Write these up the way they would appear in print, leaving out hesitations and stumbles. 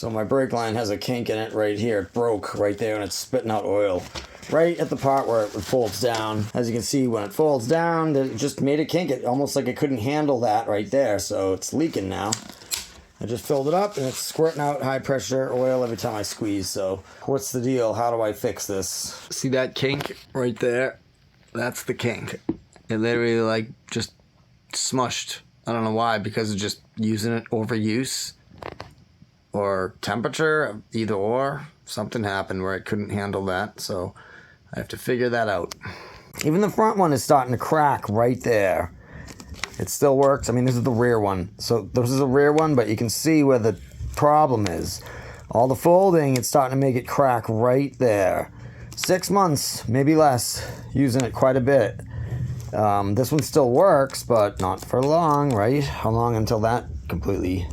So my brake line has a kink in it right here. It broke right there and it's spitting out oil. Right at the part where it folds down. As you can see, when it folds down, it just made a kink. It almost like it couldn't handle that right there. So it's leaking now. I just filled it up and it's squirting out high pressure oil every time I squeeze. So what's the deal? How do I fix this? See that kink right there? That's the kink. It literally like just smushed. I don't know why, because of just using it overuse or temperature, either or. Something happened where it couldn't handle that. So I have to figure that out. Even the front one is starting to crack right there. It still works. I mean, this is the rear one. So this is the rear one, but you can see where the problem is. All the folding, it's starting to make it crack right there. 6 months, maybe less, using it quite a bit. This one still works, but not for long, right? How long until that completely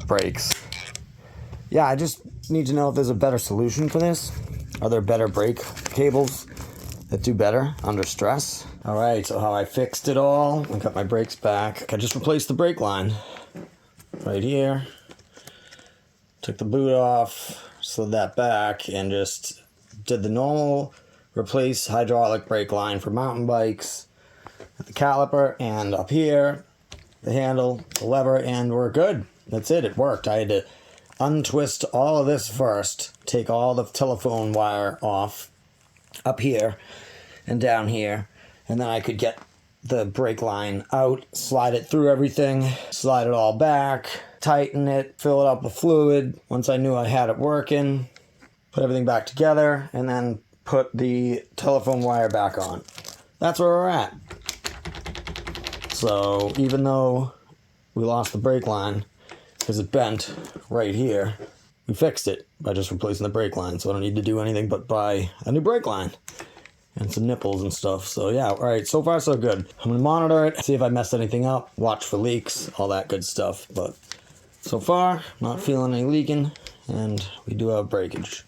breaks? Yeah, I just need to know if there's a better solution for this. Are there better brake cables that do better under stress? All right, so how I fixed it all, I got my brakes back. I just replaced the brake line right here. Took the boot off, slid that back, and just did the normal replace hydraulic brake line for mountain bikes. The caliper and up here, the handle, the lever, and we're good. That's it, it worked. I had to untwist all of this first, take all the telephone wire off up here and down here, and then I could get the brake line out, slide it through everything, slide it all back, tighten it, fill it up with fluid. Once I knew I had it working, put everything back together, and then put the telephone wire back on. That's where we're at. So even though we lost the brake line because it bent right here, we fixed it by just replacing the brake line. So I don't need to do anything but buy a new brake line and some nipples and stuff. So yeah, all right, so far so good. I'm gonna monitor it, see if I messed anything up, watch for leaks, all that good stuff. But so far, not feeling any leaking, and we do have breakage.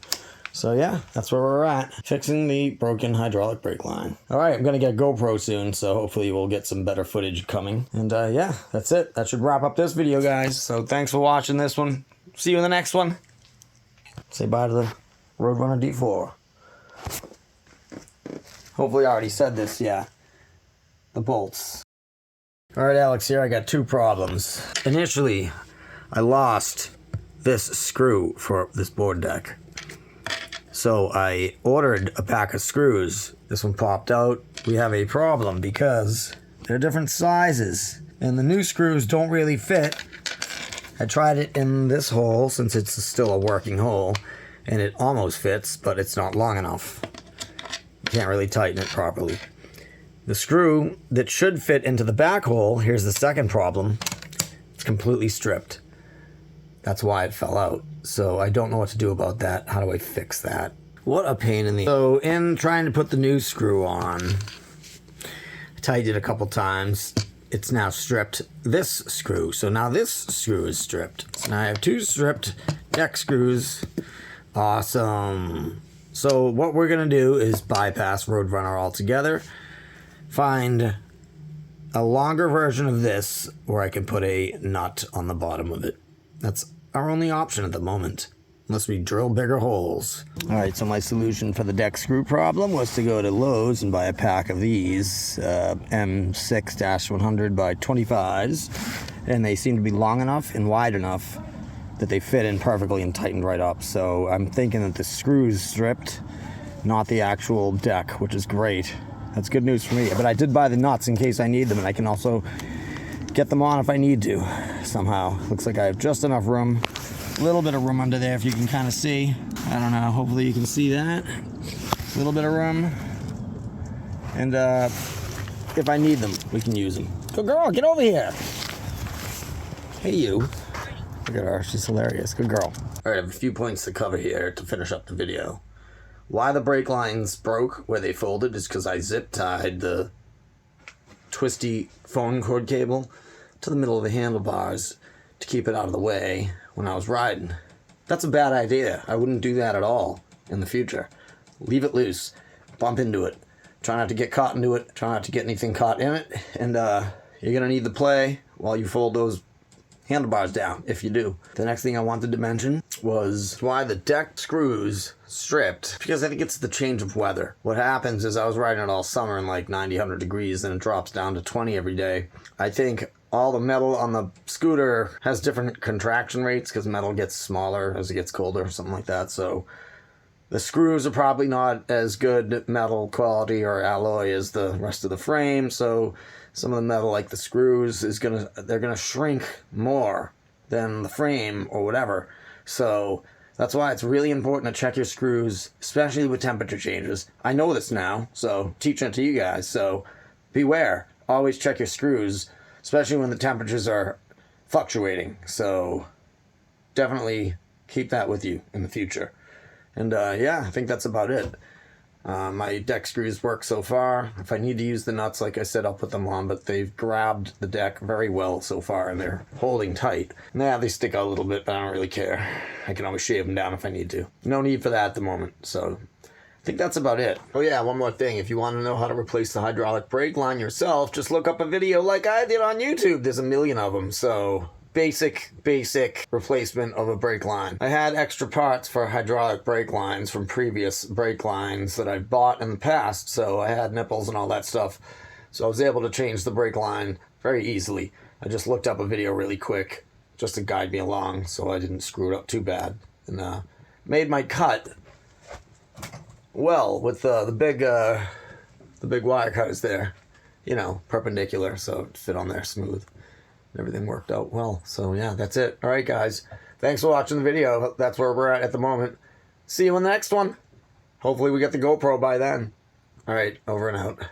So yeah, that's where we're at, fixing the broken hydraulic brake line. All right, I'm gonna get a GoPro soon, so hopefully we'll get some better footage coming. And yeah, that's it. That should wrap up this video, guys. So thanks for watching this one. See you in the next one. Say bye to the Roadrunner D4. Hopefully I already said this, yeah. The bolts. All right, Alex here, I got two problems. Initially, I lost this screw for this board deck. So I ordered a pack of screws. This one popped out. We have a problem because they're different sizes and the new screws don't really fit. I tried it in this hole since it's still a working hole and it almost fits, but it's not long enough. You can't really tighten it properly. The screw that should fit into the back hole, here's the second problem. It's completely stripped. That's why it fell out. So I don't know what to do about that. How do I fix that? What a pain in the... So in trying to put the new screw on, I tightened it a couple times. It's now stripped this screw. So now this screw is stripped. So now I have two stripped deck screws. Awesome. So what we're gonna do is bypass Roadrunner altogether. Find a longer version of this where I can put a nut on the bottom of it. That's our only option at the moment, unless we drill bigger holes. All right, so my solution for the deck screw problem was to go to Lowe's and buy a pack of these M6-100 by 25s, and they seem to be long enough and wide enough that they fit in perfectly and tightened right up. So I'm thinking that the screw's stripped, not the actual deck, which is great. That's good news for me, but I did buy the nuts in case I need them, and I can also get them on if I need to somehow. Looks like I have just enough room. A little bit of room under there if you can kind of see. I don't know, hopefully you can see that. A little bit of room. And if I need them, we can use them. Good girl, get over here. Hey you. Look at her, she's hilarious. Good girl. All right, I have a few points to cover here to finish up the video. Why the brake lines broke where they folded is because I zip tied the twisty phone cord cable to the middle of the handlebars to keep it out of the way when I was riding. That's a bad idea. I wouldn't do that at all in the future. Leave it loose. Bump into it. Try not to get caught into it. Try not to get anything caught in it. And you're going to need the play while you fold those handlebars down if you do. The next thing I wanted to mention was why the deck screws stripped, because I think it's the change of weather. What happens is I was riding it all summer in like 90, 100 degrees, and it drops down to 20 every day. I think all the metal on the scooter has different contraction rates because metal gets smaller as it gets colder or something like that. So the screws are probably not as good metal quality or alloy as the rest of the frame. So some of the metal, like the screws, they're gonna shrink more than the frame or whatever. So that's why it's really important to check your screws, especially with temperature changes. I know this now, so teaching it to you guys. So beware. Always check your screws, especially when the temperatures are fluctuating. So definitely keep that with you in the future. And yeah, I think that's about it. My deck screws work so far. If I need to use the nuts, like I said, I'll put them on, but they've grabbed the deck very well so far, and they're holding tight. Nah, they stick out a little bit, but I don't really care. I can always shave them down if I need to. No need for that at the moment, so I think that's about it. Oh yeah, one more thing. If you want to know how to replace the hydraulic brake line yourself, just look up a video like I did on YouTube. There's a million of them, so basic replacement of a brake line. I had extra parts for hydraulic brake lines from previous brake lines that I bought in the past, so I had nipples and all that stuff. So I was able to change the brake line very easily. I just looked up a video really quick just to guide me along so I didn't screw it up too bad. And made my cut well with the big wire cutters there. You know, perpendicular, so it fit on there smooth. Everything worked out well. So yeah, that's it. All right, guys. Thanks for watching the video. That's where we're at the moment. See you in the next one. Hopefully we get the GoPro by then. All right, over and out.